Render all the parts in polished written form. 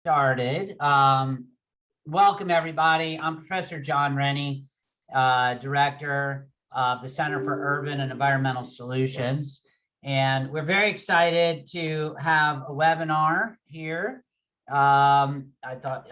Started. Welcome everybody. I'm Professor John Rennie, Director of the Center for Urban and Environmental Solutions. And we're very excited to have a webinar here. I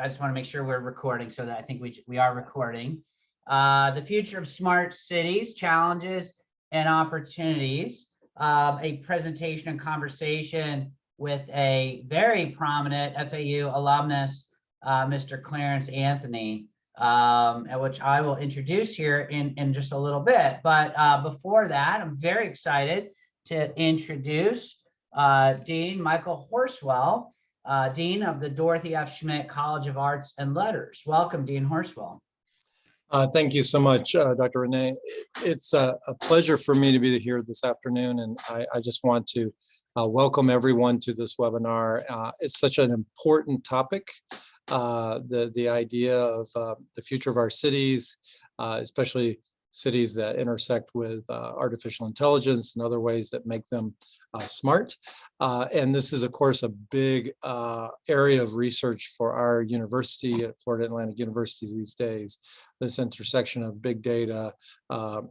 just want to make sure we're recording, so that I think we are recording. The future of smart cities, challenges and opportunities. A presentation and conversation with a very prominent FAU alumnus, Mr. Clarence Anthony, which I will introduce here in just a little bit. But before that, I'm very excited to introduce Dean Michael Horswell, Dean of the Dorothy F. Schmidt College of Arts and Letters. Welcome, Dean Horswell. Thank you so much, Dr. Renee. It's a pleasure for me to be here this afternoon, and I just want to welcome everyone to this webinar. It's such an important topic, the idea of the future of our cities, especially cities that intersect with artificial intelligence and other ways that make them smart. And this is, of course, a big area of research for our university at Florida Atlantic University these days. This intersection of big data, of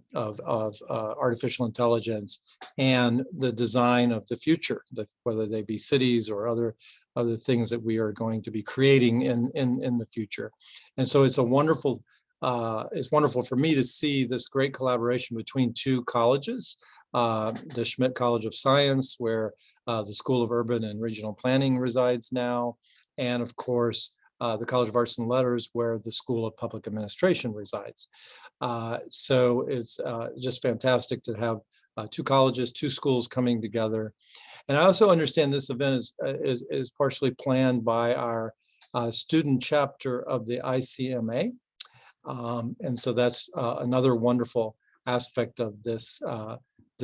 artificial intelligence, and the design of the future, whether they be cities or other things that we are going to be creating in the future. And so it's wonderful for me to see this great collaboration between two colleges, the Schmidt College of Science, where the School of Urban and Regional Planning resides now, and of course, the College of Arts and Letters, where the School of Public Administration resides. So it's just fantastic to have two colleges, two schools coming together. And I also understand this event is partially planned by our student chapter of the ICMA. And so that's another wonderful aspect of this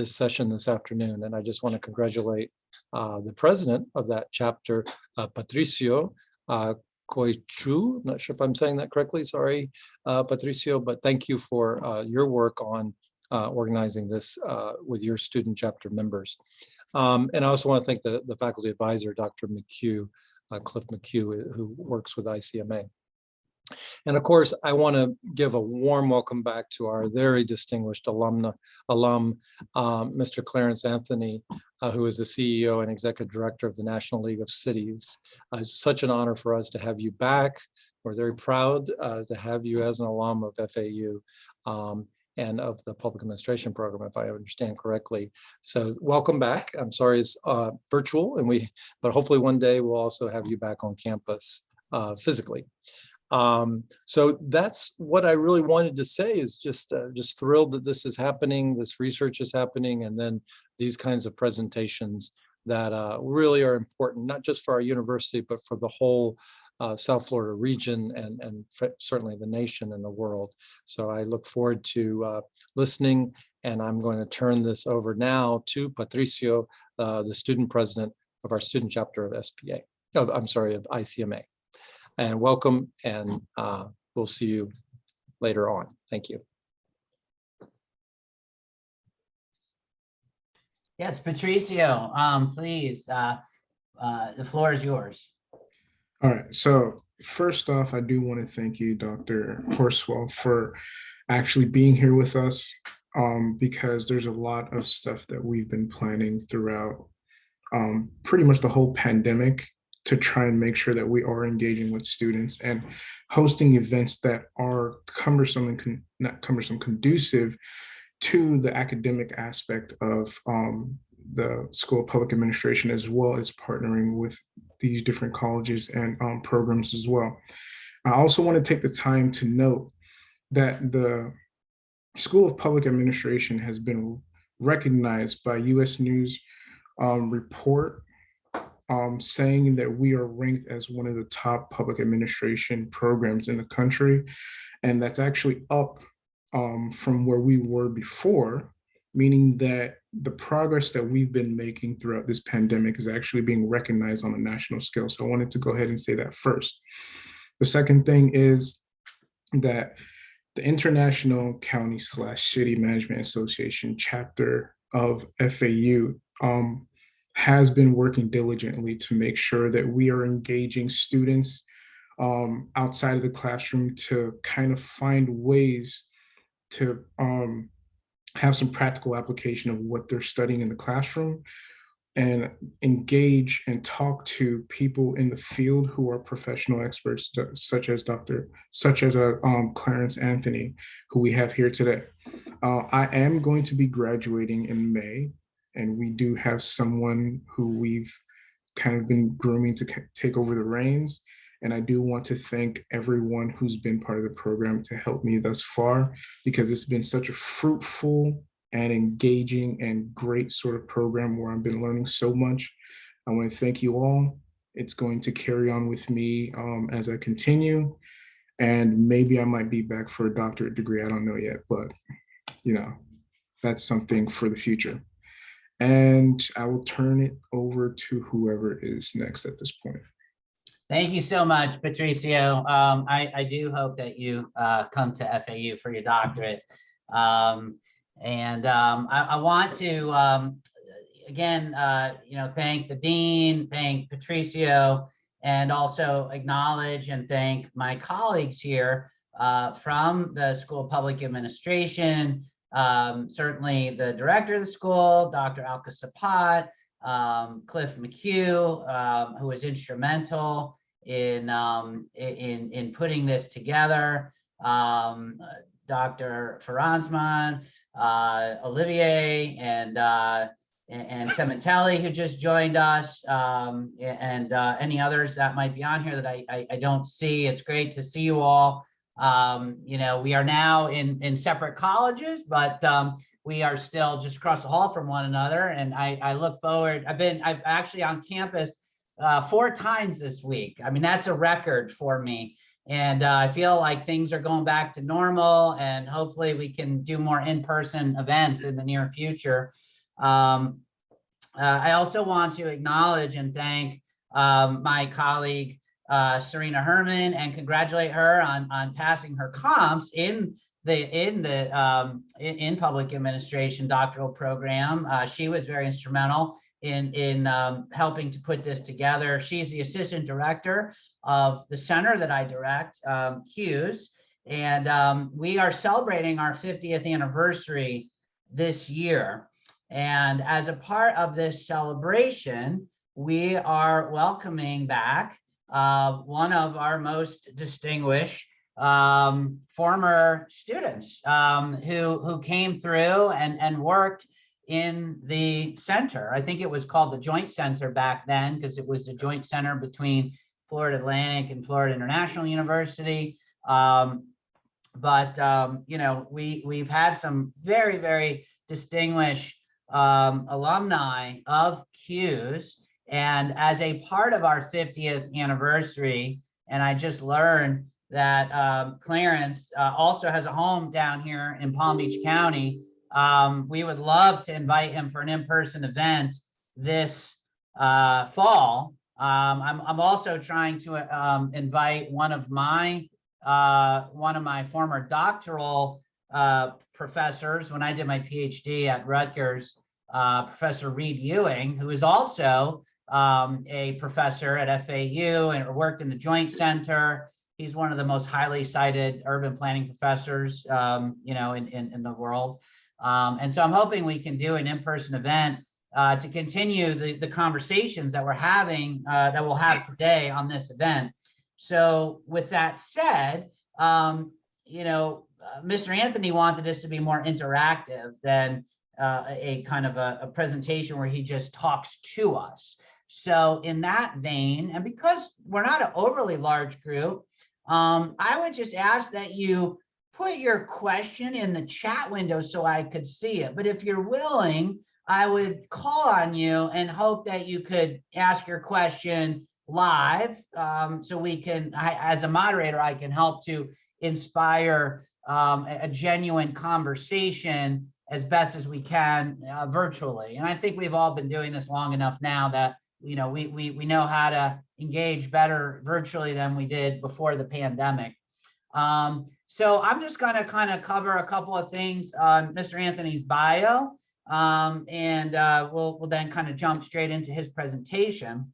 session this afternoon. And I just want to congratulate the president of that chapter, Patricio Koichu. Not sure if I'm saying that correctly. Sorry, Patricio, but thank you for your work on organizing this with your student chapter members. And I also want to thank the faculty advisor, Dr. McHugh, Cliff McHugh, who works with ICMA. And of course, I want to give a warm welcome back to our very distinguished alum, Mr. Clarence Anthony, who is the CEO and Executive Director of the National League of Cities. It's such an honor for us to have you back. We're very proud to have you as an alum of FAU and of the Public Administration Program, if I understand correctly. So welcome back. I'm sorry it's virtual, but hopefully one day we'll also have you back on campus physically. So that's what I really wanted to say, is just thrilled that this is happening, this research is happening, and then these kinds of presentations that really are important, not just for our university, but for the whole South Florida region and certainly the nation and the world. So I look forward to listening, and I'm going to turn this over now to Patricio, the student president of our student chapter of of ICMA. And welcome, and we'll see you later on. Thank you. Yes, Patricio, please, the floor is yours. All right, so first off, I do want to thank you, Dr. Horswell, for actually being here with us, because there's a lot of stuff that we've been planning throughout pretty much the whole pandemic, to try and make sure that we are engaging with students and hosting events that are cumbersome and not cumbersome, conducive to the academic aspect of the School of Public Administration, as well as partnering with these different colleges and programs as well. I also want to take the time to note that the School of Public Administration has been recognized by U.S. News report saying that we are ranked as one of the top public administration programs in the country. And that's actually up from where we were before, meaning that the progress that we've been making throughout this pandemic is actually being recognized on a national scale. So I wanted to go ahead and say that first. The second thing is that the International County/City Management Association chapter of FAU has been working diligently to make sure that we are engaging students outside of the classroom to kind of find ways to have some practical application of what they're studying in the classroom and engage and talk to people in the field who are professional experts, such as Clarence Anthony, who we have here today. I am going to be graduating in May, and we do have someone who we've kind of been grooming to take over the reins. And I do want to thank everyone who's been part of the program to help me thus far, because it's been such a fruitful and engaging and great sort of program where I've been learning so much. I want to thank you all. It's going to carry on with me as I continue. And maybe I might be back for a doctorate degree. I don't know yet, but that's something for the future. And I will turn it over to whoever is next at this point. Thank you so much, Patricio. I do hope that you come to FAU for your doctorate. I want to, again, thank the dean, thank Patricio, and also acknowledge and thank my colleagues here from the School of Public Administration, certainly the director of the school, Dr. Alka Sapat, Cliff McHugh, who was instrumental in putting this together, Dr. Farazman, Olivier, and Sementelli, who just joined us, and any others that might be on here that I don't see. It's great to see you all. We are now in separate colleges, but we are still just across the hall from one another. And I look forward. I've actually on campus 4 times this week. I mean, that's a record for me. And I feel like things are going back to normal, and hopefully we can do more in-person events in the near future. I also want to acknowledge and thank my colleague, Serena Herman, and congratulate her on passing her comps in public administration doctoral program. She was very instrumental in helping to put this together. She's the assistant director of the center that I direct, Hughes, and we are celebrating our 50th anniversary this year. And as a part of this celebration, we are welcoming back one of our most distinguished former students who came through and worked in the center. I think it was called the Joint Center back then, because it was the joint center between Florida Atlantic and Florida International University. We've had some very, very distinguished alumni of Hughes. And as a part of our 50th anniversary, and I just learned that Clarence also has a home down here in Palm Beach County. We would love to invite him for an in-person event this fall. I'm also trying to invite one of my former doctoral professors when I did my PhD at Rutgers, Professor Reed Ewing, who is also a professor at FAU and worked in the Joint Center. He's one of the most highly cited urban planning professors, in the world. And so I'm hoping we can do an in-person event to continue the conversations that we're having, that we'll have today on this event. So with that said, Mr. Anthony wanted this to be more interactive than a kind of a presentation where he just talks to us. So in that vein, and because we're not an overly large group, I would just ask that you put your question in the chat window so I could see it. But if you're willing, I would call on you and hope that you could ask your question live, so we can, as a moderator, I can help to inspire a genuine conversation as best as we can virtually. And I think we've all been doing this long enough now that we know how to engage better virtually than we did before the pandemic. So I'm just going to kind of cover a couple of things on Mr. Anthony's bio, we'll then kind of jump straight into his presentation.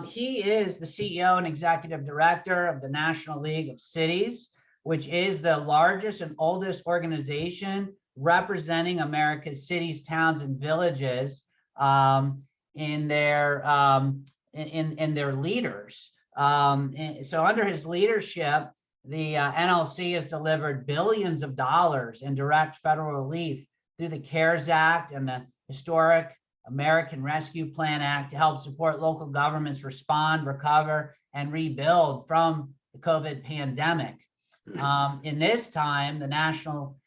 He is the CEO and executive director of the National League of Cities, which is the largest and oldest organization representing America's cities, towns, and villages in their leaders. So under his leadership, the NLC has delivered billions of dollars in direct federal relief through the CARES Act and the historic American Rescue Plan Act to help support local governments respond, recover, and rebuild from the COVID pandemic. In this time, the National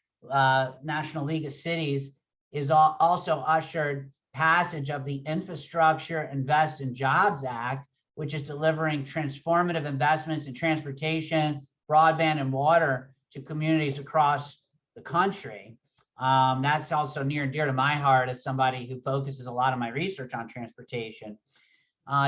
League of Cities is also ushered passage of the Infrastructure Invest in Jobs Act, which is delivering transformative investments in transportation, broadband, and water to communities across the country. That's also near and dear to my heart as somebody who focuses a lot of my research on transportation.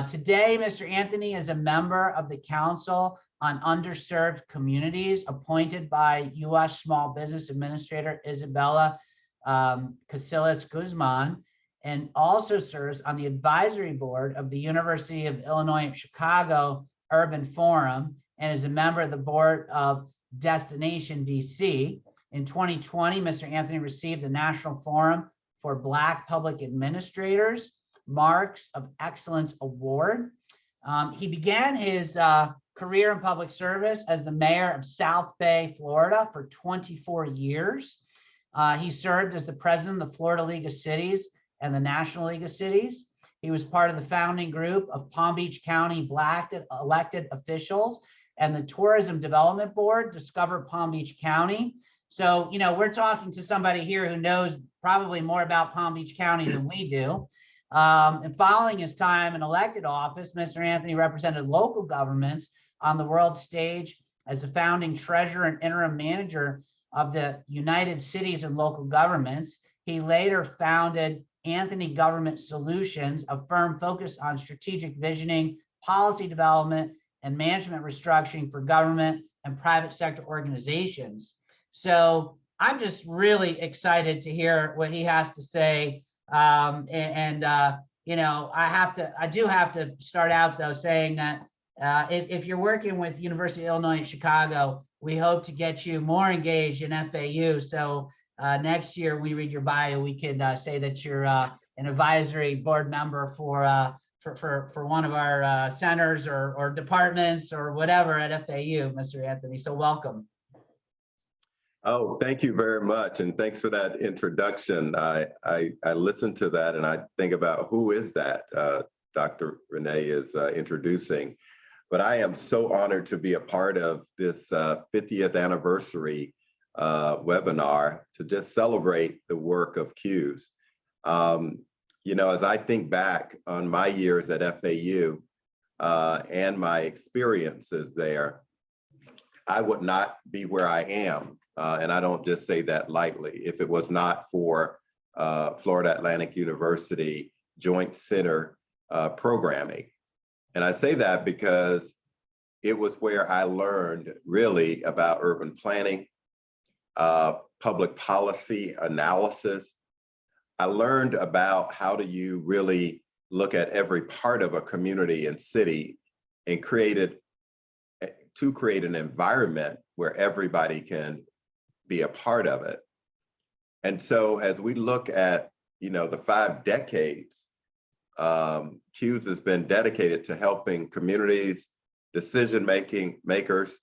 Today, Mr. Anthony is a member of the Council on Underserved Communities appointed by U.S. Small Business Administrator Isabella Casillas Guzman, and also serves on the advisory board of the University of Illinois at Chicago Urban Forum, and is a member of the board of Destination DC. In 2020, Mr. Anthony received the National Forum for Black Public Administrators Marks of Excellence Award. He began his career in public service as the mayor of South Bay, Florida for 24 years. He served as the president of the Florida League of Cities and the National League of Cities. He was part of the founding group of Palm Beach County Black elected officials and the Tourism Development Board, Discover Palm Beach County. So, you know, we're talking to somebody here who knows probably more about Palm Beach County than we do. And following his time in elected office, Mr. Anthony represented local governments on the world stage as the founding treasurer and interim manager of the United Cities and Local Governments. He later founded Anthony Government Solutions, a firm focused on strategic visioning, policy development, and management restructuring for government and private sector organizations. So I'm just really excited to hear what he has to say. You know, I do have to start out though saying that if you're working with University of Illinois at Chicago, we hope to get you more engaged in FAU. So next year we read your bio, we could say that you're an advisory board member for one of our centers or departments or whatever at FAU, Mr. Anthony. So welcome. Oh, thank you very much. And thanks for that introduction. I listened to that and I think about who is that Dr. Renee is introducing. But I am so honored to be a part of this 50th anniversary webinar to just celebrate the work of CUES. You know, as I think back on my years at FAU and my experiences there, I would not be where I am. And I don't just say that lightly, if it was not for Florida Atlantic University Joint Center programming. And I say that because it was where I learned really about urban planning, public policy analysis. I learned about how do you really look at every part of a community and city and create an environment where everybody can be a part of it. And so as we look at, you know, the 5 decades, CUES has been dedicated to helping communities, decision makers,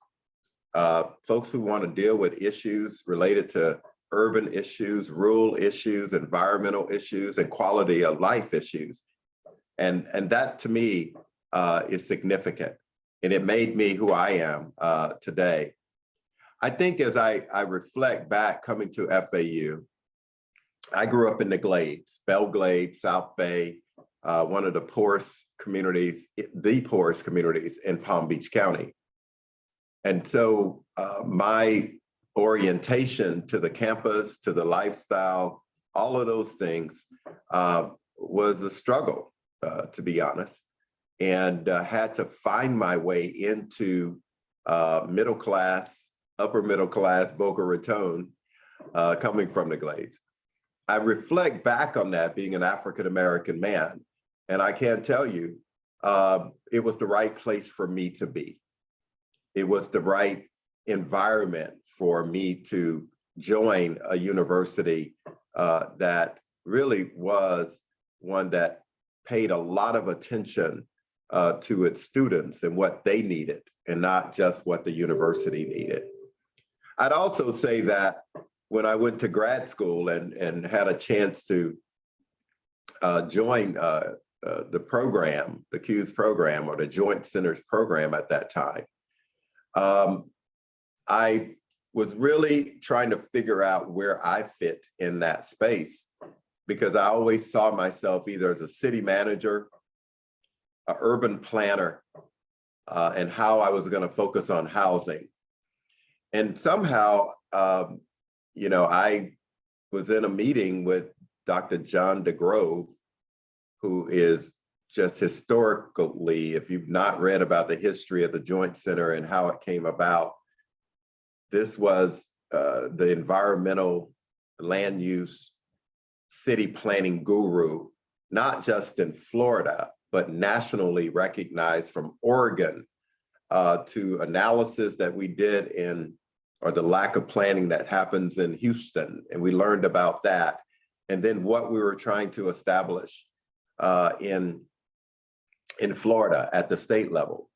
folks who want to deal with issues related to urban issues, rural issues, environmental issues, and quality of life issues. And that to me is significant. And it made me who I am today. I think as I reflect back coming to FAU, I grew up in the Glades, Belle Glade, South Bay, one of the poorest communities, the poorest communities in Palm Beach County. And so my orientation to the campus, to the lifestyle, all of those things was a struggle, to be honest, and had to find my way into middle class, upper middle class Boca Raton, coming from the Glades. I reflect back on that being an African-American man, and I can tell you, it was the right place for me to be. It was the right environment for me to join a university that really was one that paid a lot of attention to its students and what they needed, and not just what the university needed. I'd also say that when I went to grad school and had a chance to join the program, the CUES program, or the Joint Centers program at that time, I was really trying to figure out where I fit in that space, because I always saw myself either as a city manager, an urban planner, and how I was going to focus on housing. And somehow, you know, I was in a meeting with Dr. John DeGrove, who is just historically, if you've not read about the history of the Joint Center and how it came about, this was the environmental land use city planning guru, not just in Florida, but nationally recognized, from Oregon to analysis that we did in, or the lack of planning that happens in Houston. And we learned about that. And then what we were trying to establish in Florida at the state level.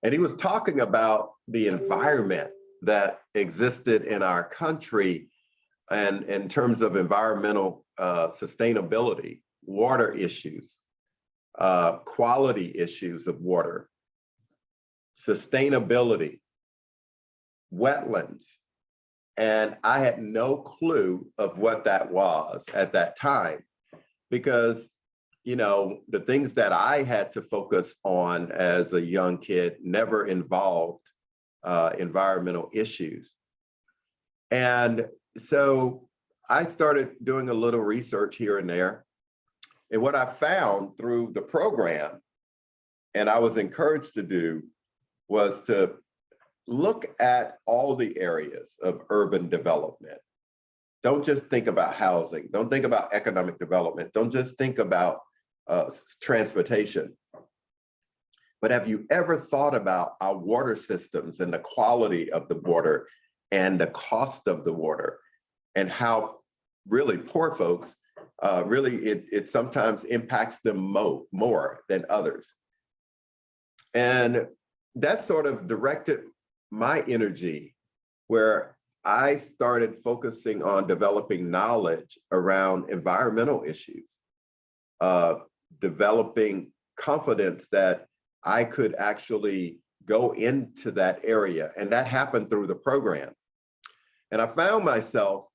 And he was talking about the environment that existed in our country, and in terms of environmental sustainability, water issues, quality issues of water, sustainability, wetlands. And I had no clue of what that was at that time, because, you know, the things that I had to focus on as a young kid never involved environmental issues. And so I started doing a little research here and there. And what I found through the program, and I was encouraged to do, was to look at all the areas of urban development. Don't just think about housing. Don't think about economic development. Don't just think about transportation. But have you ever thought about our water systems and the quality of the water and the cost of the water, and how really poor folks, really it sometimes impacts them more than others? And that sort of directed my energy, where I started focusing on developing knowledge around environmental issues, developing confidence that I could actually go into that area. And that happened through the program. And I found myself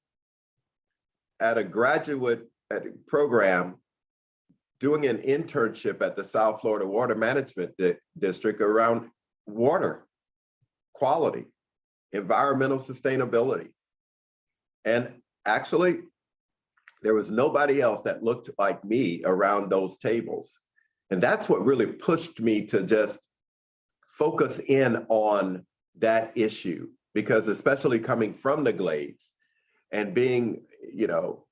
at a graduate program doing an internship at the South Florida Water Management District around water quality, environmental sustainability. And actually, there was nobody else that looked like me around those tables. And that's what really pushed me to just focus in on that issue, because especially coming from the Glades and being, you know,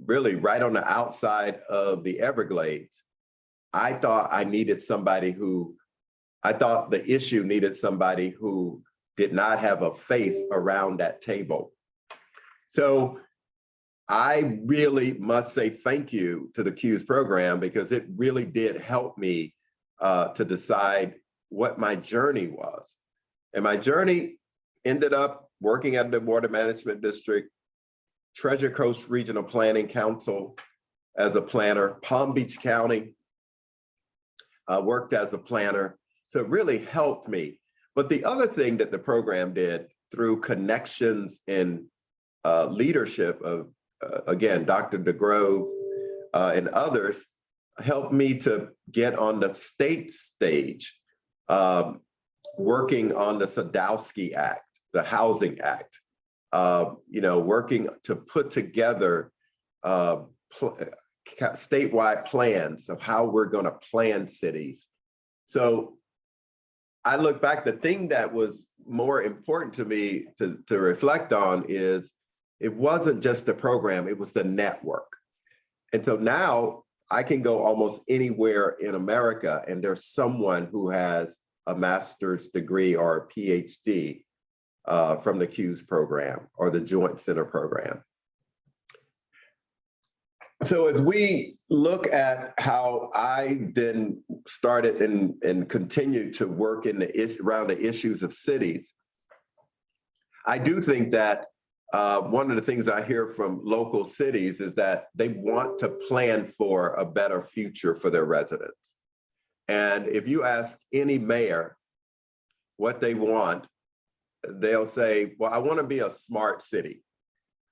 really right on the outside of the Everglades, I thought I needed somebody who, I thought the issue needed somebody who did not have a face around that table. So I really must say thank you to the CUES program, because it really did help me to decide what my journey was. And my journey ended up working at the Water Management District, Treasure Coast Regional Planning Council as a planner, Palm Beach County, worked as a planner. So it really helped me. But the other thing that the program did through connections and leadership of, again, Dr. DeGrove and others, helped me to get on the state stage, working on the Sadowski Act, the Housing Act, you know, working to put together statewide plans of how we're going to plan cities. So I look back, the thing that was more important to me to reflect on is It wasn't just the program, it was the network. And so now I can go almost anywhere in America and there's someone who has a master's degree or a PhD from the CUES program or the Joint Center program. So as we look at how I then started and continued to work around the issues of cities, I do think that one of the things I hear from local cities is that they want to plan for a better future for their residents. And if you ask any mayor what they want, they'll say, well, I want to be a smart city.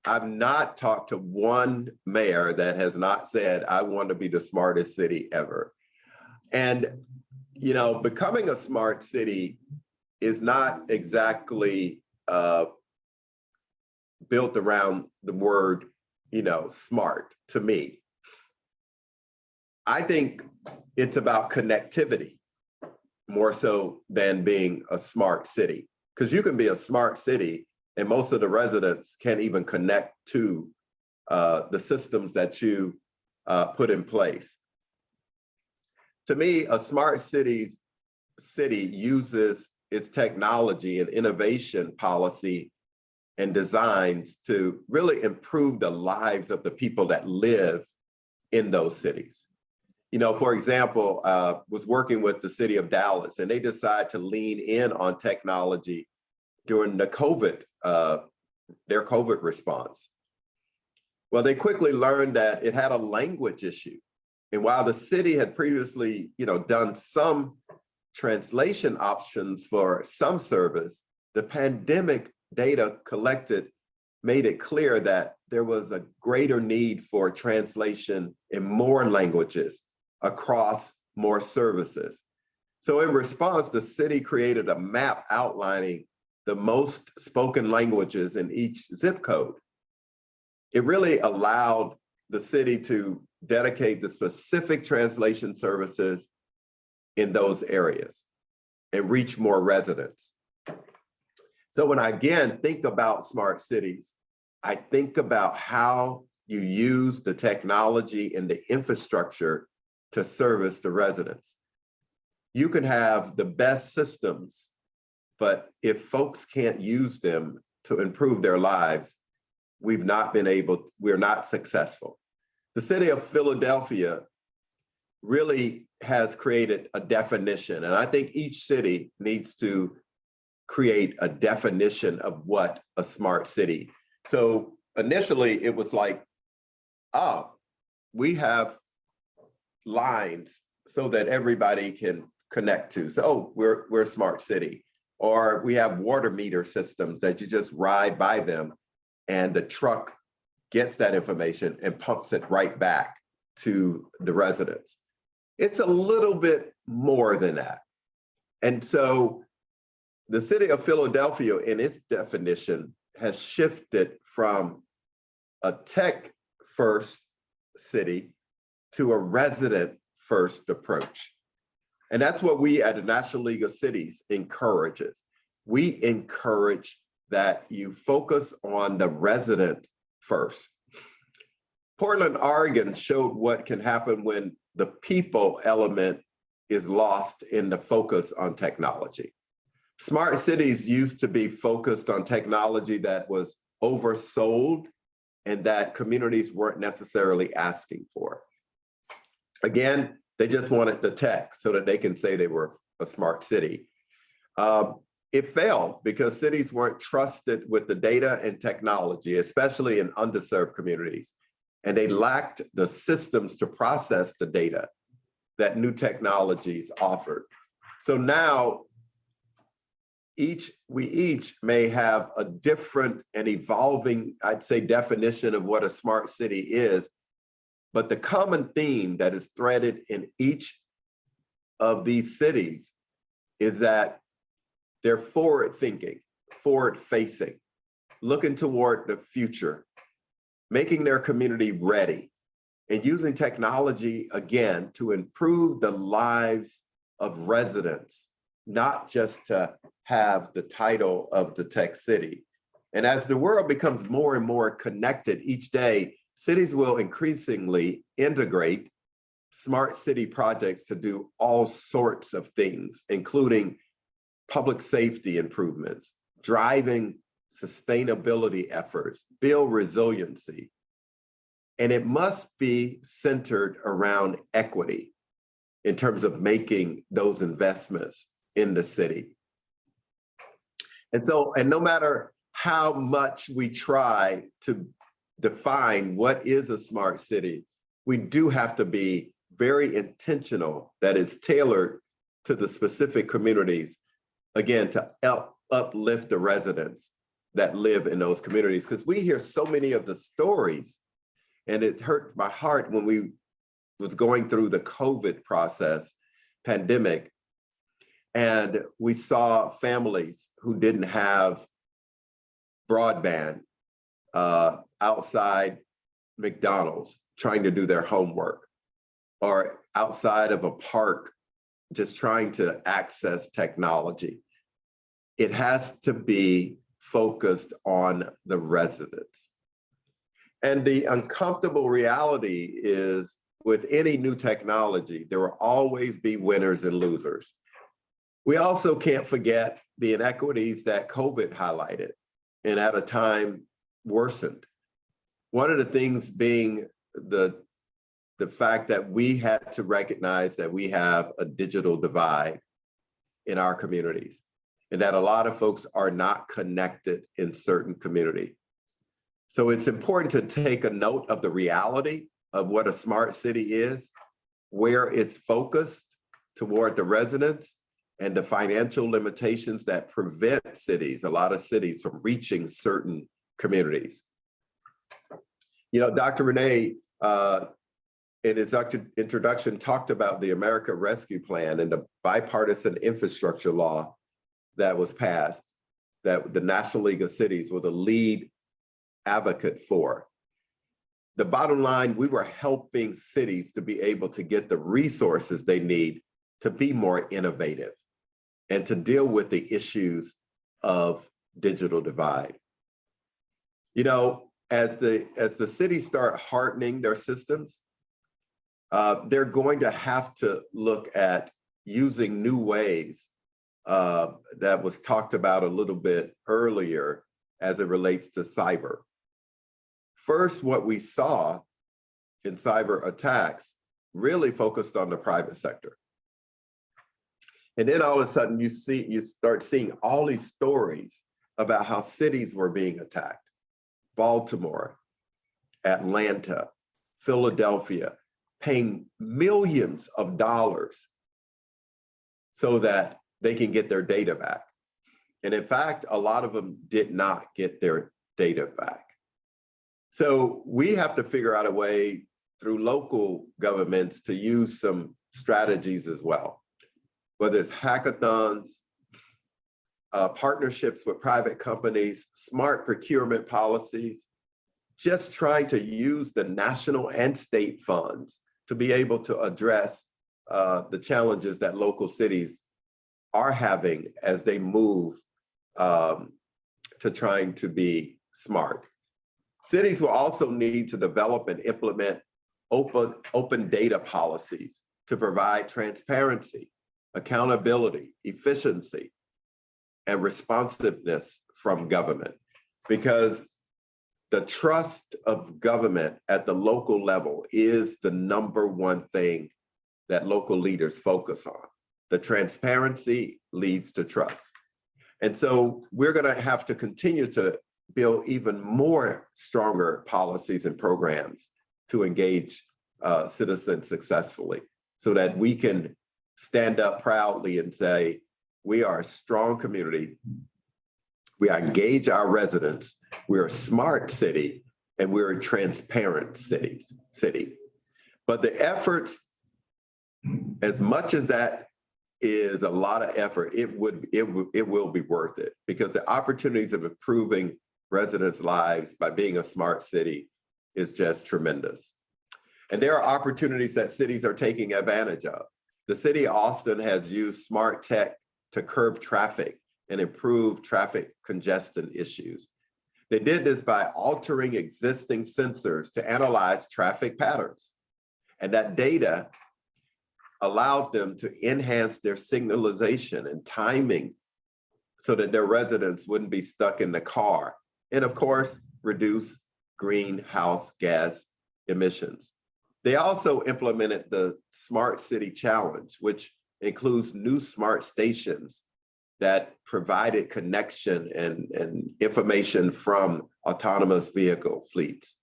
I've not talked to one mayor that has not said, I want to be the smartest city ever. And, you know, becoming a smart city is not exactly built around the word, you know, smart to me. I think it's about connectivity more so than being a smart city, because you can be a smart city and most of the residents can't even connect to the systems that you put in place. To me, a smart city uses its technology and innovation policy and designs to really improve the lives of the people that live in those cities. You know, for example, was working with the city of Dallas and they decided to lean in on technology during the their COVID response. Well, they quickly learned that it had a language issue. And while the city had previously, you know, done some translation options for some service, the pandemic data collected made it clear that there was a greater need for translation in more languages across more services. So in response, the city created a map outlining the most spoken languages in each zip code. It really allowed the city to dedicate the specific translation services in those areas and reach more residents. So when I again think about smart cities, I think about how you use the technology and the infrastructure to service the residents. You can have the best systems, but if folks can't use them to improve their lives, we're not successful. The city of Philadelphia really has created a definition, and I think each city needs to create a definition of what a smart city. So initially it was like, oh, we have lines so that everybody can connect to. So, oh, we're a smart city. Or we have water meter systems that you just ride by them and the truck gets that information and pumps it right back to the residents. It's a little bit more than that. And so the city of Philadelphia in its definition has shifted from a tech first city to a resident first approach. And that's what we at the National League of Cities encourages. We encourage that you focus on the resident first. Portland, Oregon showed what can happen when the people element is lost in the focus on technology. Smart cities used to be focused on technology that was oversold and that communities weren't necessarily asking for. Again, they just wanted the tech so that they can say they were a smart city. It failed because cities weren't trusted with the data and technology, especially in underserved communities. And they lacked the systems to process the data that new technologies offered. So now, we each may have a different and evolving, I'd say, definition of what a smart city is. But the common theme that is threaded in each of these cities is that they're forward-thinking, forward-facing, looking toward the future, making their community ready, and using technology, again, to improve the lives of residents, not just to have the title of the tech city. And as the world becomes more and more connected each day, cities will increasingly integrate smart city projects to do all sorts of things, including public safety improvements, driving sustainability efforts, build resiliency. And it must be centered around equity in terms of making those investments in the city. And so, and no matter how much we try to define what is a smart city, we do have to be very intentional that is tailored to the specific communities, again, to uplift the residents that live in those communities. Because we hear so many of the stories, and it hurt my heart when we was going through the COVID pandemic, and we saw families who didn't have broadband outside McDonald's trying to do their homework, or outside of a park just trying to access technology. It has to be focused on the residents. And the uncomfortable reality is, with any new technology, there will always be winners and losers. We also can't forget the inequities that COVID highlighted and at a time worsened. One of the things being the fact that we had to recognize that we have a digital divide in our communities, and that a lot of folks are not connected in certain communities. So it's important to take a note of the reality of what a smart city is, where it's focused toward the residents, and the financial limitations that prevent cities, a lot of cities, from reaching certain communities. You know, Dr. Renee, in his introduction, talked about the America Rescue Plan and the bipartisan infrastructure law that was passed, that the National League of Cities were the lead advocate for. The bottom line, we were helping cities to be able to get the resources they need to be more innovative and to deal with the issues of digital divide. You know, as the cities start hardening their systems, they're going to have to look at using new ways that was talked about a little bit earlier as it relates to cyber. First, what we saw in cyber attacks really focused on the private sector. And then all of a sudden you start seeing all these stories about how cities were being attacked. Baltimore, Atlanta, Philadelphia, paying millions of dollars so that they can get their data back. And in fact, a lot of them did not get their data back. So we have to figure out a way through local governments to use some strategies as well, whether it's hackathons, partnerships with private companies, smart procurement policies, just trying to use the national and state funds to be able to address the challenges that local cities are having as they move to trying to be smart. Cities will also need to develop and implement open data policies to provide transparency, accountability, efficiency, and responsiveness from government, because the trust of government at the local level is the number one thing that local leaders focus on. The transparency leads to trust. And so we're going to have to continue to build even more stronger policies and programs to engage citizens successfully, so that we can stand up proudly and say, we are a strong community, we engage our residents, we're a smart city, and we're a transparent city. But the efforts, as much as that is a lot of effort, it will be worth it, because the opportunities of improving residents' lives by being a smart city is just tremendous. And there are opportunities that cities are taking advantage of. The city of Austin has used smart tech to curb traffic and improve traffic congestion issues. They did this by altering existing sensors to analyze traffic patterns. And that data allowed them to enhance their signalization and timing so that their residents wouldn't be stuck in the car. And of course, reduce greenhouse gas emissions. They also implemented the Smart City Challenge, which includes new smart stations that provided connection and information from autonomous vehicle fleets.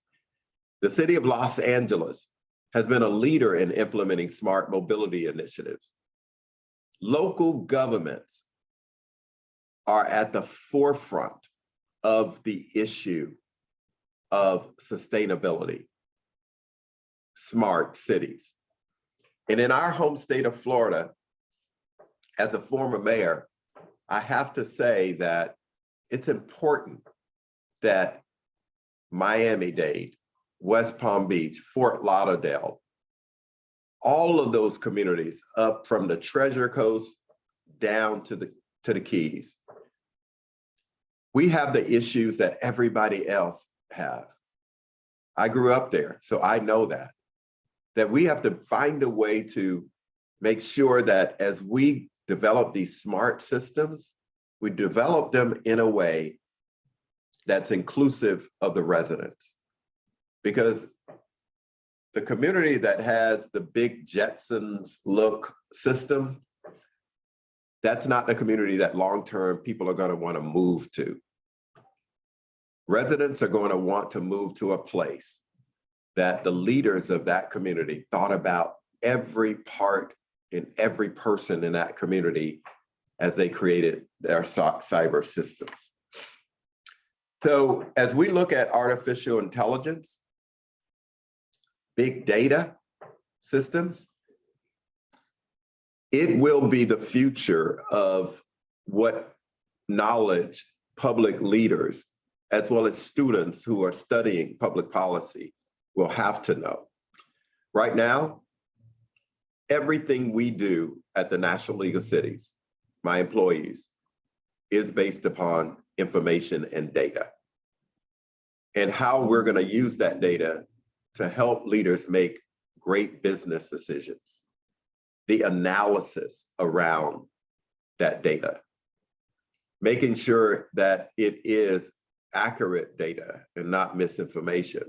The city of Los Angeles has been a leader in implementing smart mobility initiatives. Local governments are at the forefront of the issue of sustainability, smart cities. And in our home state of Florida, as a former mayor, I have to say that it's important that Miami-Dade, West Palm Beach, Fort Lauderdale, all of those communities up from the Treasure Coast down to the Keys, we have the issues that everybody else have. I grew up there, so I know that we have to find a way to make sure that as we develop these smart systems, we develop them in a way that's inclusive of the residents. Because the community that has the big Jetsons look system, that's not the community that long-term people are going to want to move to. Residents are going to want to move to a place that the leaders of that community thought about every part and every person in that community as they created their cyber systems. So as we look at artificial intelligence, big data systems, it will be the future of what knowledge public leaders, as well as students who are studying public policy, will have to know. Right now, everything we do at the National League of Cities, my employees, is based upon information and data, and how we're going to use that data to help leaders make great business decisions. The analysis around that data, making sure that it is accurate data and not misinformation.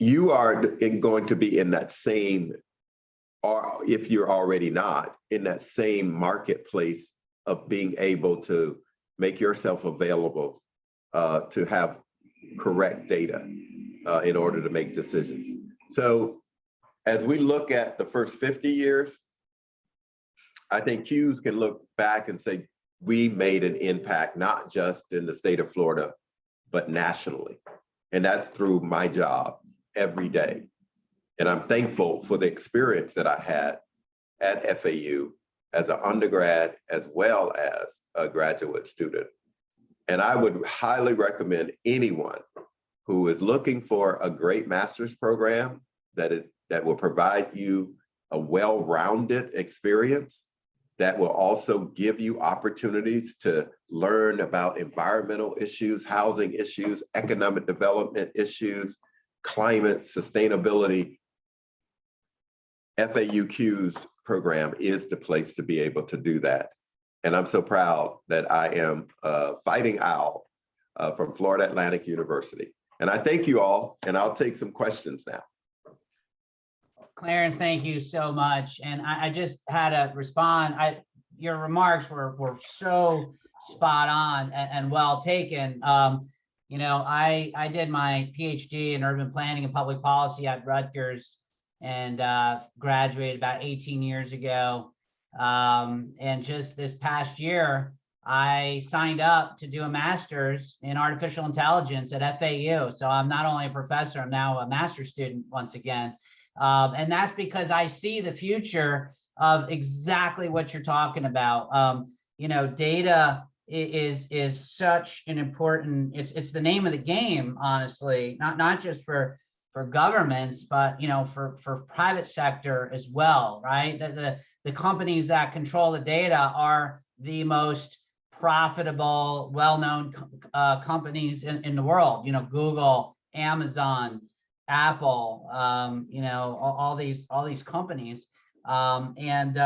You are going to be in that same, or if you're already not, in that same marketplace of being able to make yourself available to have correct data in order to make decisions. So as we look at the first 50 years, I think Hughes can look back and say, we made an impact, not just in the state of Florida, but nationally. And that's through my job every day. And I'm thankful for the experience that I had at FAU as an undergrad, as well as a graduate student. And I would highly recommend anyone who is looking for a great master's program that will provide you a well-rounded experience, that will also give you opportunities to learn about environmental issues, housing issues, economic development issues, climate, sustainability. FAUQ's program is the place to be able to do that. And I'm so proud that I am a fighting owl from Florida Atlantic University. And I thank you all, and I'll take some questions now. Clarence, thank you so much. And I just had to respond. Your remarks were so spot on and well taken. You know, I did my PhD in urban planning and public policy at Rutgers and graduated about 18 years ago. And just this past year, I signed up to do a master's in artificial intelligence at FAU. So I'm not only a professor, I'm now a master's student once again. And that's because I see the future of exactly what you're talking about. You know, data is such an important, it's the name of the game, honestly, not just for governments, but, you know, for private sector as well, right? The companies that control the data are the most profitable, well-known companies in the world, you know, Google, Amazon, Apple, you know, all these companies. And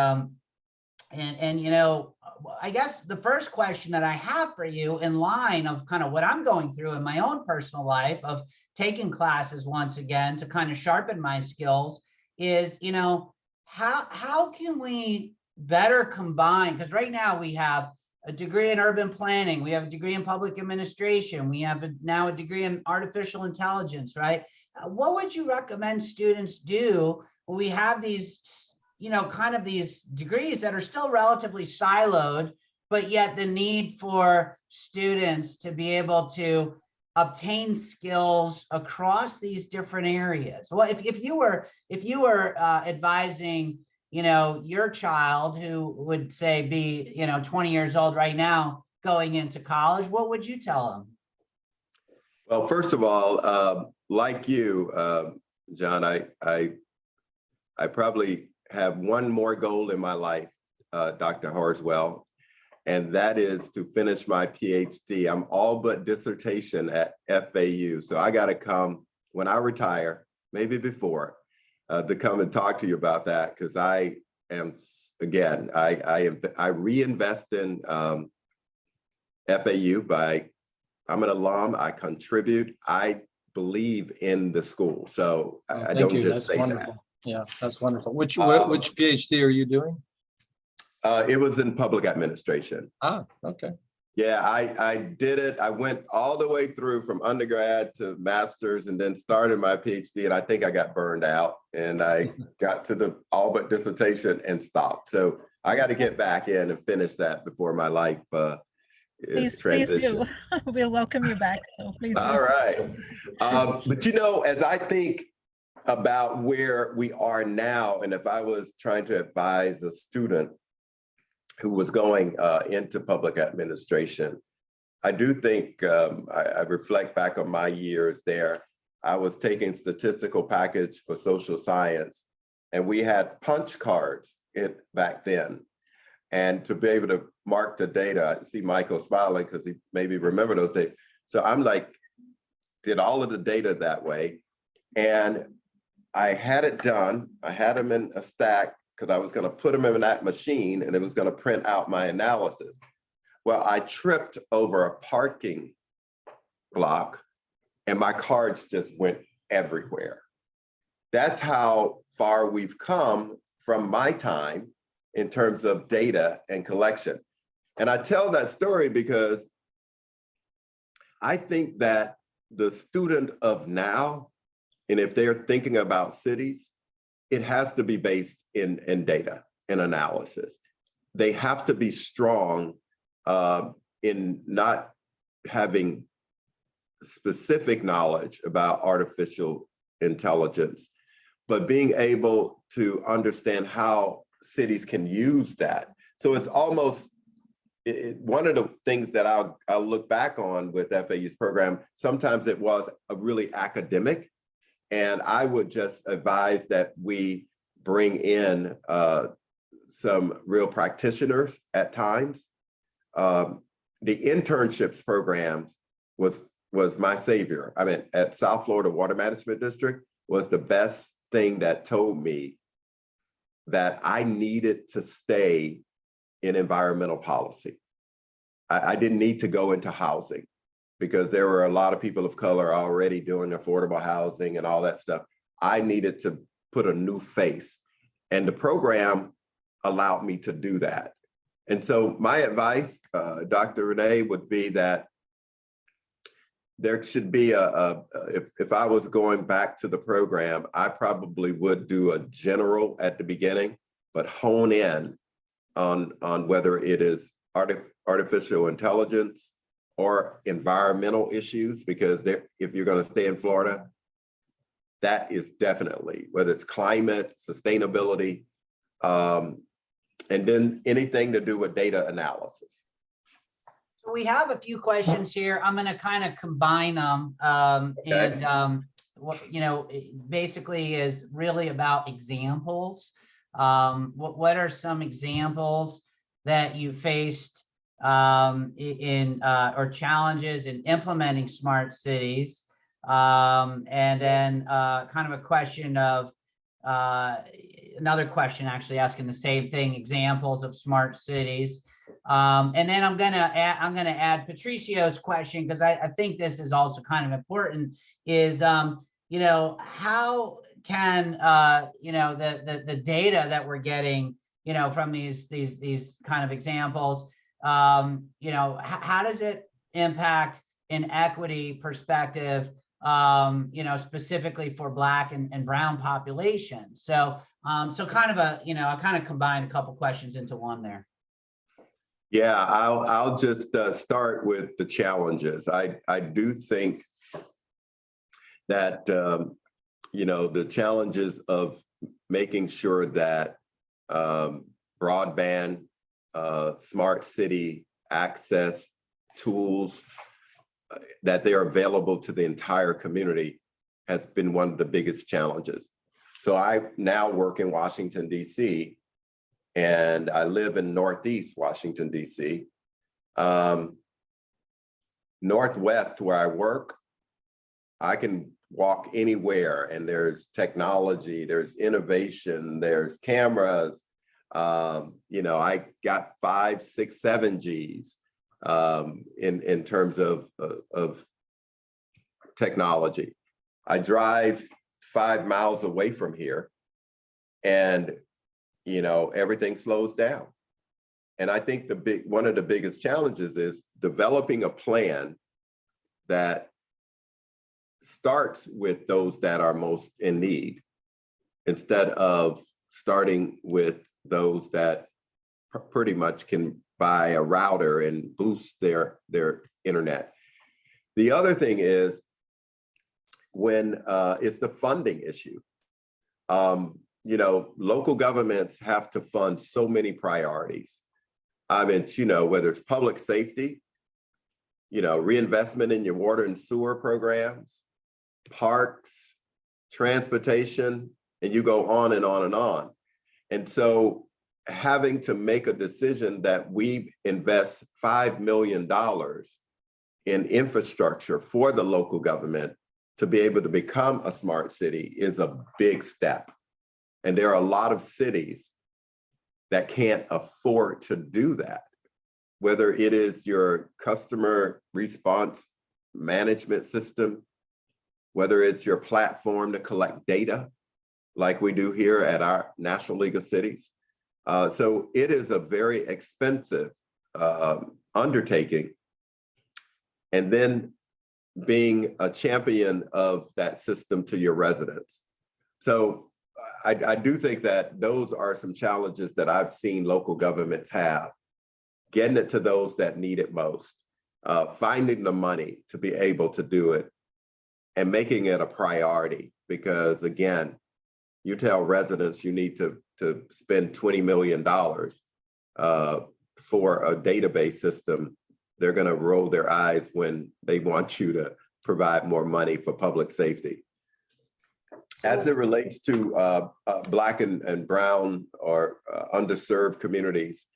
you know, I guess the first question that I have for you, in line of kind of what I'm going through in my own personal life of taking classes once again to kind of sharpen my skills, is, you know, how can we better combine? Because right now we have a degree in urban planning, we have a degree in public administration, we have now a degree in artificial intelligence, right? What would you recommend students do when we have these, you know, kind of these degrees that are still relatively siloed, but yet the need for students to be able to obtain skills across these different areas? Well, if you were advising, you know, your child who would say be, you know, 20 years old right now going into college, what would you tell them? Well, first of all, like you, John, I probably have one more goal in my life, Dr. Horswell, and that is to finish my PhD. I'm all but dissertation at FAU. So I got to come when I retire, maybe before, to come and talk to you about that, because I am, again, I reinvest in FAU by, I'm an alum, I contribute, I believe in the school. So I Thank don't you. just That's say wonderful. that. Yeah, that's wonderful. Which PhD are you doing? It was in public administration. Ah, okay. Yeah, I did it. I went all the way through from undergrad to master's and then started my PhD. And I think I got burned out and I got to the all but dissertation and stopped. So I got to get back in and finish that before my life is transitioned. Please do. We'll welcome you back. So please do. All right. But you know, as I think about where we are now, and if I was trying to advise a student who was going into public administration, I do think I reflect back on my years there. I was taking statistical package for social science, and we had punch cards back then. And to be able to mark the data, I see Michael smiling because he maybe remember those days. So I'm like, did all of the data that way. And I had it done. I had them in a stack because I was going to put them in that machine and it was going to print out my analysis. Well, I tripped over a parking block and my cards just went everywhere. That's how far we've come from my time in terms of data and collection. And I tell that story because I think that the student of now, and if they're thinking about cities, it has to be based in data and analysis. They have to be strong in not having specific knowledge about artificial intelligence, but being able to understand how cities can use that. So it's almost one of the things that I'll look back on with FAU's program. Sometimes it was a really academic, and I would just advise that we bring in some real practitioners at times. The internships programs was my savior. I mean, at South Florida Water Management District was the best thing that told me that I needed to stay in environmental policy. I didn't need to go into housing because there were a lot of people of color already doing affordable housing and all that stuff. I needed to put a new face, and the program allowed me to do that. And so my advice, Dr. Renee, would be that there should be if I was going back to the program, I probably would do a general at the beginning, but hone in on whether it is artificial intelligence or environmental issues, because if you're going to stay in Florida, that is definitely, whether it's climate, sustainability, and then anything to do with data analysis. So we have a few questions here. I'm going to kind of combine them. Okay. And what, you know, it basically is really about examples. What are some examples that you faced or challenges in implementing smart cities. And then kind of a question of another question actually asking the same thing, examples of smart cities. And then I'm gonna add Patricio's question, because I think this is also kind of important, is you know, how can you know, the data that we're getting, you know, from these kind of examples, you know, how does it impact an equity perspective, you know, specifically for Black and brown populations? So so kind of a, you know, I kind of combined a couple questions into one there. Yeah, I'll just start with the challenges. I do think that you know, the challenges of making sure that broadband, smart city access tools, that they are available to the entire community has been one of the biggest challenges. So I now work in Washington, D.C., and I live in Northeast Washington, D.C. Northwest, where I work, I can walk anywhere, and there's technology, there's innovation, there's cameras. You know, I got 5, 6, 7Gs in terms of technology. I drive 5 miles away from here, and you know, everything slows down. And I think one of the biggest challenges is developing a plan that starts with those that are most in need, instead of starting with those that pretty much can buy a router and boost their internet. The other thing is when it's the funding issue. You know, local governments have to fund so many priorities. I mean, you know, whether it's public safety, you know, reinvestment in your water and sewer programs, parks, transportation, and you go on and on and on. And so having to make a decision that we invest $5 million in infrastructure for the local government to be able to become a smart city is a big step. And there are a lot of cities that can't afford to do that, whether it is your customer response management system, whether it's your platform to collect data, like we do here at our National League of Cities. So it is a very expensive undertaking. And then being a champion of that system to your residents. So I do think that those are some challenges that I've seen local governments have, getting it to those that need it most, finding the money to be able to do it, and making it a priority. Because again, you tell residents you need to spend $20 million for a database system, they're going to roll their eyes when they want you to provide more money for public safety. As it relates to Black and brown or underserved communities,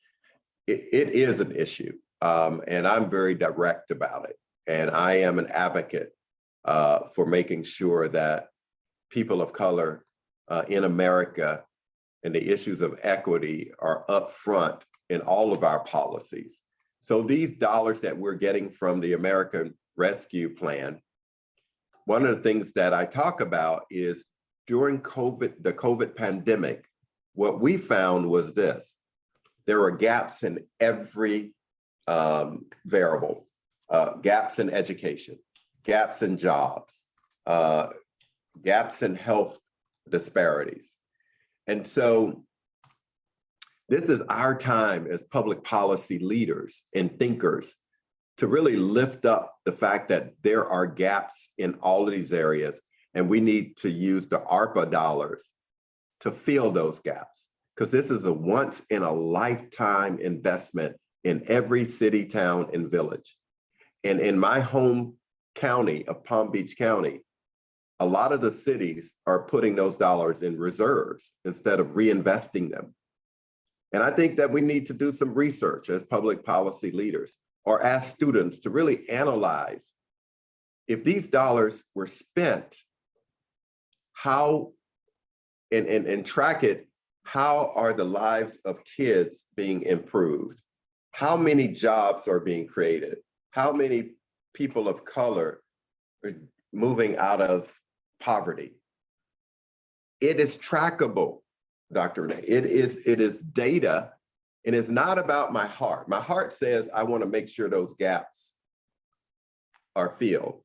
it is an issue. And I'm very direct about it. And I am an advocate for making sure that people of color in America and the issues of equity are up front in all of our policies. So these dollars that we're getting from the American Rescue Plan, one of the things that I talk about is during the COVID pandemic, what we found was this: there were gaps in every variable, gaps in education, gaps in jobs, gaps in health disparities. And so this is our time as public policy leaders and thinkers to really lift up the fact that there are gaps in all of these areas, and we need to use the ARPA dollars to fill those gaps, because this is a once in a lifetime investment in every city, town, and village. And in my home county of Palm Beach County, a lot of the cities are putting those dollars in reserves instead of reinvesting them. And I think that we need to do some research as public policy leaders or ask students to really analyze if these dollars were spent, how and track it, how are the lives of kids being improved? How many jobs are being created? How many people of color are moving out of poverty? It is trackable, Dr. Renee. It is data, and it's not about my heart. My heart says I want to make sure those gaps are filled.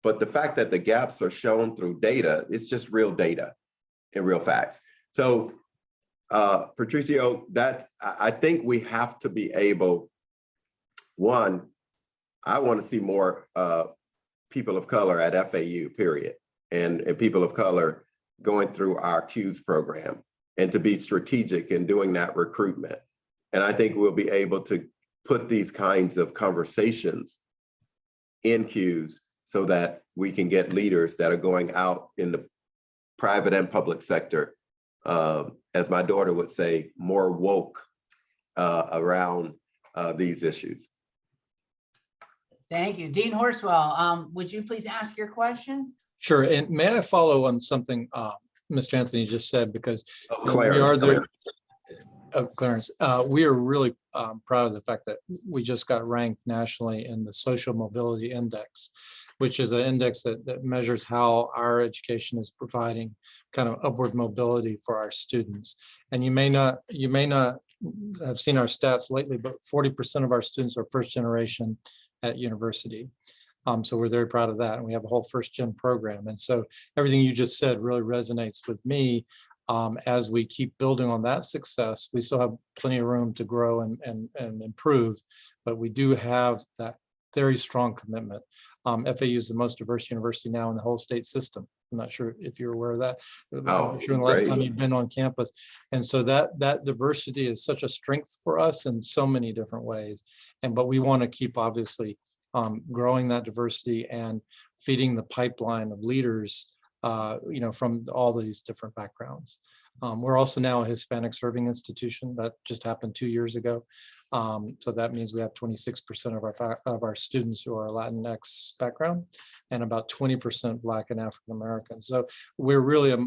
But the fact that the gaps are shown through data, it's just real data and real facts. So Patricio, I think we have to be able, one, I want to see more people of color at FAU, period, and people of color going through our CUES program, and to be strategic in doing that recruitment. And I think we'll be able to put these kinds of conversations in CUES so that we can get leaders that are going out in the private and public sector, as my daughter would say, more woke around these issues. Thank you. Dean Horswell, would you please ask your question? Sure. And may I follow on something Mr. Anthony just said, because Clarence, we are really proud of the fact that we just got ranked nationally in the Social Mobility Index, which is an index that measures how our education is providing kind of upward mobility for our students. And you may not have seen our stats lately, but 40% of our students are first generation at university. So we're very proud of that. And we have a whole first gen program. And so everything you just said really resonates with me. As we keep building on that success, we still have plenty of room to grow and improve, but we do have that very strong commitment. FAU is the most diverse university now in the whole state system. I'm not sure if you're aware of that. I'm sure the last time you've been on campus. And so that diversity is such a strength for us in so many different ways. But we want to keep obviously growing that diversity and feeding the pipeline of leaders from all these different backgrounds. We're also now a Hispanic serving institution. That just happened 2 years ago. So that means we have 26% of our students who are Latinx background and about 20% Black and African American. So we're really a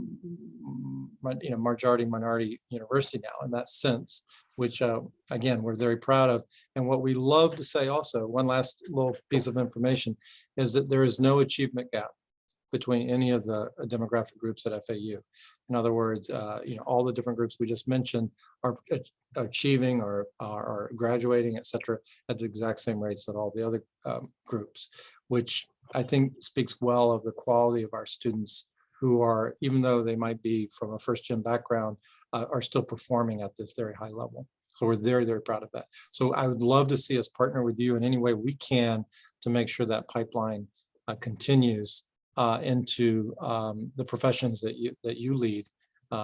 majority minority university now in that sense, which again, we're very proud of. And what we love to say also, one last little piece of information, is that there is no achievement gap between any of the demographic groups at FAU. In other words, all the different groups we just mentioned are achieving or are graduating, et cetera, at the exact same rates that all the other groups, which I think speaks well of the quality of our students who are, even though they might be from a first gen background, are still performing at this very high level. So we're very, very proud of that. So I would love to see us partner with you in any way we can to make sure that pipeline continues into the professions that you lead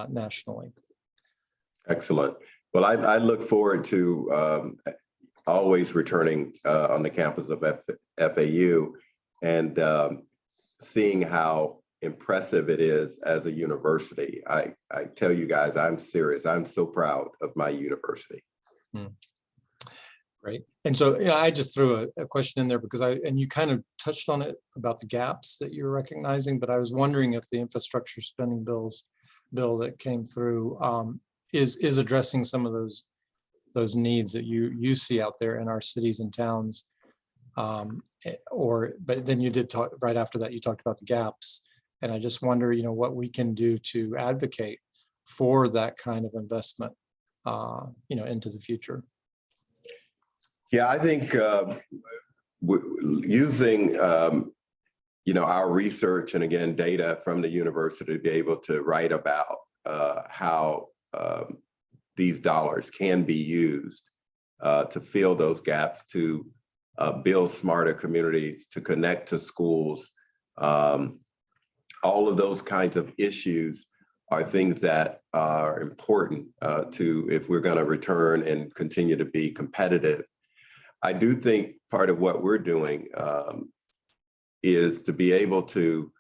nationally. Excellent. Well, I look forward to always returning on the campus of FAU and seeing how impressive it is as a university. I tell you guys, I'm serious. I'm so proud of my university. Great. And so, I just threw a question in there because and you kind of touched on it about the gaps that you're recognizing, but I was wondering if the infrastructure spending bill that came through is addressing some of those needs that you see out there in our cities and towns. But then you did talk right after that, you talked about the gaps. And I just wonder, what we can do to advocate for that kind of investment, into the future. Yeah, I think using, our research and again, data from the university to be able to write about how these dollars can be used to fill those gaps, to build smarter communities, to connect to schools. All of those kinds of issues are things that are important if we're going to return and continue to be competitive. I do think part of what we're doing is to be able to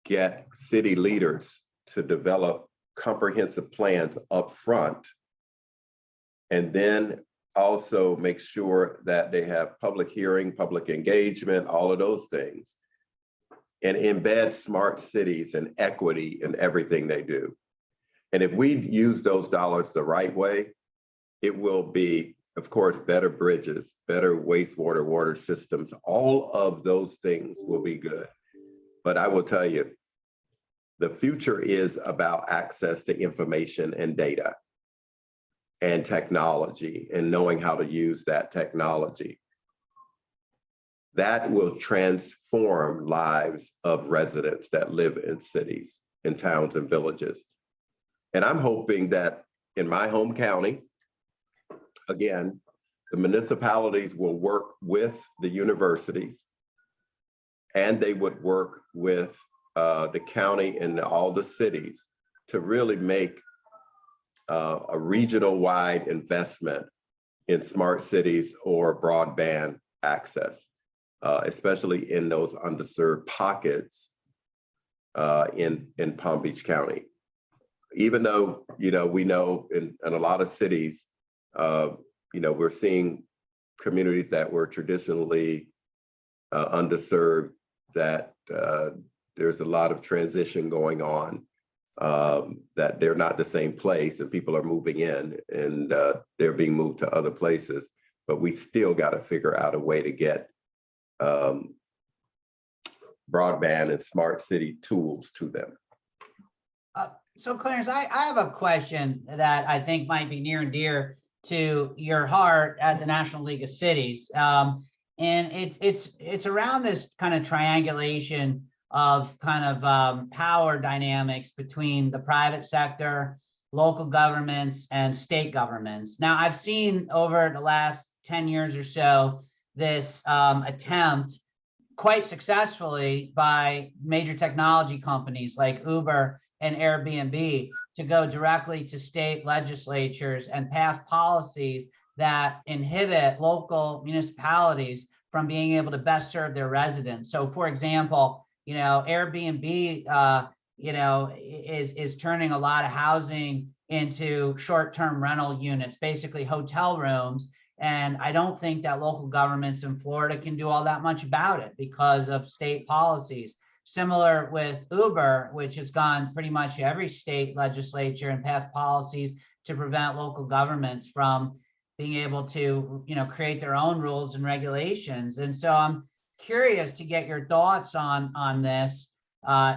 get city leaders to develop comprehensive plans up front And then also make sure that they have public hearing, public engagement, all of those things. And embed smart cities and equity in everything they do. And if we use those dollars the right way, it will be, of course, better bridges, better wastewater, water systems. All of those things will be good. But I will tell you, the future is about access to information and data and technology and knowing how to use that technology. That will transform lives of residents that live in cities, in towns and villages. And I'm hoping that in my home county, again, the municipalities will work with the universities and they would work with the county and all the cities to really make a regional-wide investment in smart cities or broadband access, especially in those underserved pockets in Palm Beach County. Even though, we know in a lot of cities, we're seeing communities that were traditionally underserved, that there's a lot of transition going on, that they're not the same place and people are moving in and they're being moved to other places. But we still got to figure out a way to get broadband and smart city tools to them. So Clarence, I have a question that I think might be near and dear to your heart at the National League of Cities. And it's around this kind of triangulation of power dynamics between the private sector, local governments, and state governments. Now, I've seen over the last 10 years or so this attempt quite successfully by major technology companies like Uber and Airbnb to go directly to state legislatures and pass policies that inhibit local municipalities from being able to best serve their residents. So for example, Airbnb, is turning a lot of housing into short-term rental units, basically hotel rooms. And I don't think that local governments in Florida can do all that much about it because of state policies. Similar with Uber, which has gone pretty much to every state legislature and passed policies to prevent local governments from being able to, create their own rules and regulations. And so I'm curious to get your thoughts on this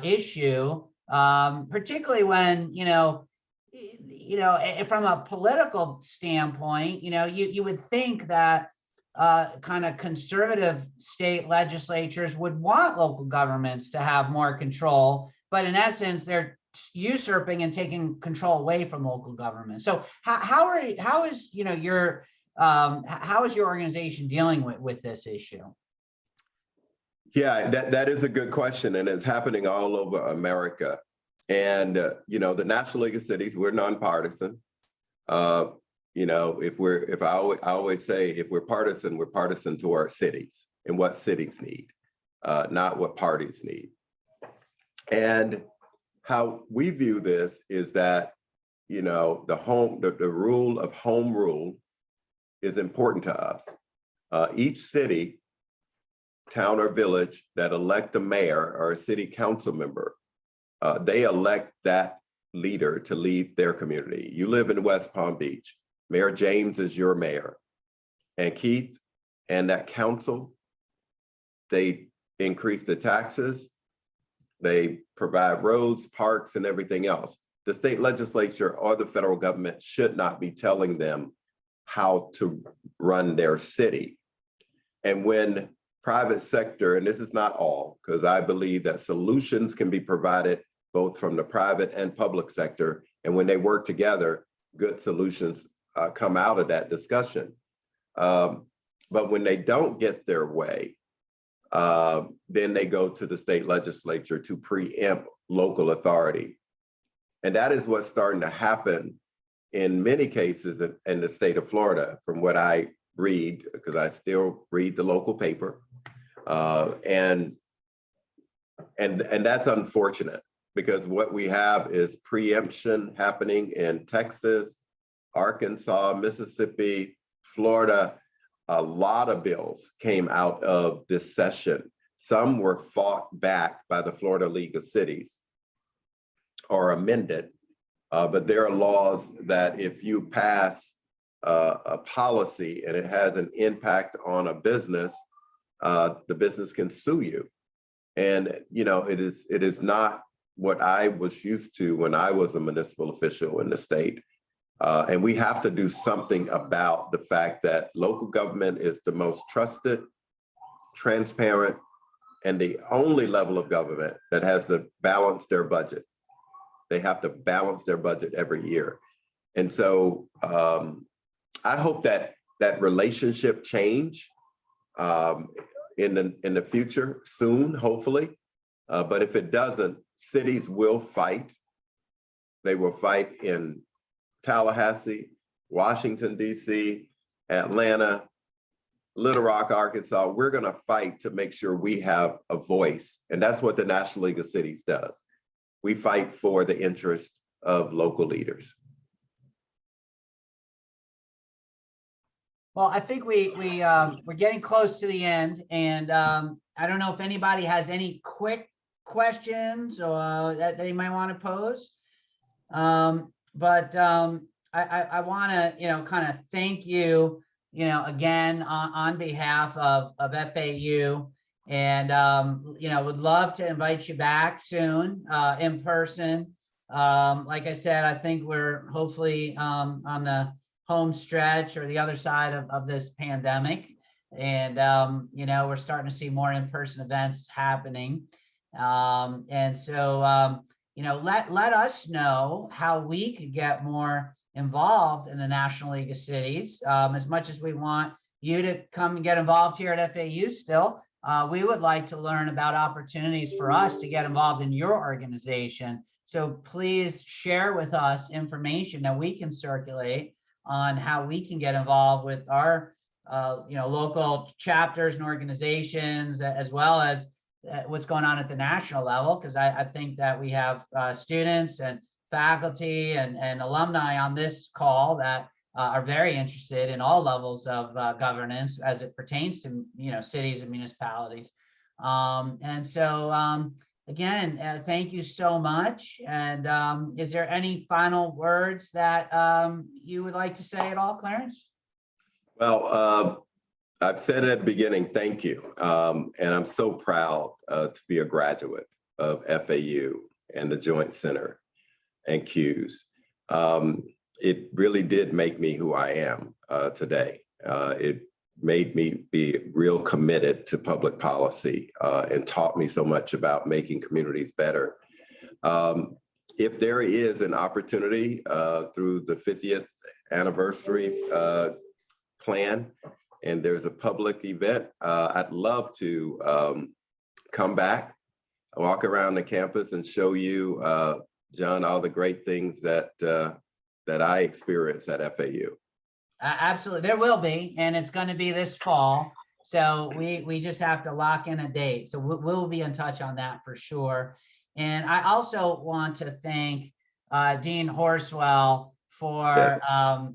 issue, particularly when, from a political standpoint, you would think that kind of conservative state legislatures would want local governments to have more control, but in essence, they're usurping and taking control away from local government. So how is your organization dealing with this issue? Yeah, that is a good question, and it's happening all over America. And the National League of Cities, we're nonpartisan. I always say, if we're partisan to our cities and what cities need, not what parties need. And how we view this is that, the rule of home rule is important to us. Each city, town or village that elect a mayor or a city council member, they elect that leader to lead their community. You live in West Palm Beach. Mayor James is your mayor. And Keith and that council, they increase the taxes, they provide roads, parks, and everything else. The state legislature or the federal government should not be telling them how to run their city. And when private sector, and this is not all, because I believe that solutions can be provided both from the private and public sector. And when they work together, good solutions come out of that discussion. But when they don't get their way, then they go to the state legislature to preempt local authority. And that is what's starting to happen in many cases in the state of Florida, from what I read, because I still read the local paper. And that's unfortunate, because what we have is preemption happening in Texas, Arkansas, Mississippi, Florida, a lot of bills came out of this session. Some were fought back by the Florida League of Cities or amended, but there are laws that if you pass a policy and it has an impact on a business, the business can sue you. And it is not what I was used to when I was a municipal official in the state. And we have to do something about the fact that local government is the most trusted, transparent, and the only level of government that has to balance their budget. They have to balance their budget every year. And so I hope that that relationship change in the future soon, hopefully. But if it doesn't, cities will fight. They will fight in Tallahassee, Washington, D.C., Atlanta, Little Rock, Arkansas. We're going to fight to make sure we have a voice. And that's what the National League of Cities does. We fight for the interest of local leaders. Well, I think we're getting close to the end, and I don't know if anybody has any quick questions or that they might want to pose. But I want to, kind of thank you, again on behalf of FAU, and would love to invite you back soon in person. Like I said, I think we're hopefully on the home stretch or the other side of this pandemic, and we're starting to see more in-person events happening, and so let us know how we could get more involved in the National League of Cities. As much as we want you to come and get involved here at FAU still, we would like to learn about opportunities for us to get involved in your organization. So please share with us information that we can circulate on how we can get involved with our local chapters and organizations, as well as what's going on at the national level, because I think that we have students and faculty and alumni on this call that are very interested in all levels of governance as it pertains to cities and municipalities. And so again, thank you so much. And is there any final words that you would like to say at all, Clarence? Well, I've said at the beginning, thank you. And I'm so proud to be a graduate of FAU and the Joint Center and CUES. It really did make me who I am today. It made me be real committed to public policy and taught me so much about making communities better. If there is an opportunity through the 50th anniversary plan, and there's a public event, I'd love to come back, walk around the campus and show you, John, all the great things that I experienced at FAU. Absolutely, there will be, and it's going to be this fall. So we just have to lock in a date. So we'll be in touch on that for sure. And I also want to thank Dean Horswell for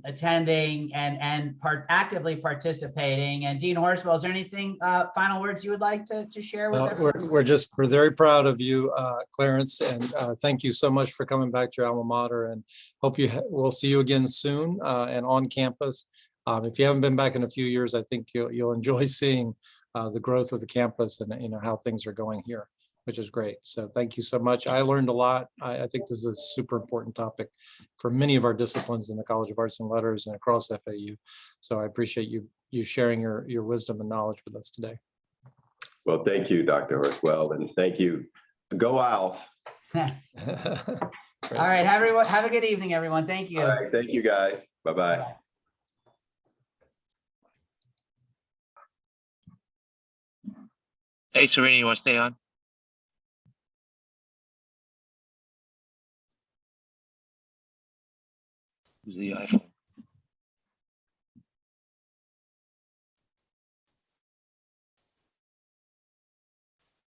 attending and actively participating. And Dean Horswell, is there anything final words you would like to share with everyone? We're very proud of you, Clarence, and thank you so much for coming back to your alma mater, and hope we'll see you again soon and on campus. If you haven't been back in a few years, I think you'll enjoy seeing the growth of the campus and how things are going here, which is great. So thank you so much. I learned a lot. I think this is a super important topic for many of our disciplines in the College of Arts and Letters and across FAU. So I appreciate you sharing your wisdom and knowledge with us today. Well, thank you, Dr. Horswell, and thank you. Go Owls. All right, have a good evening, everyone. Thank you. All right, thank you, guys. Bye-bye. Bye. Hey, Serena, you want to stay on? Use the iPhone.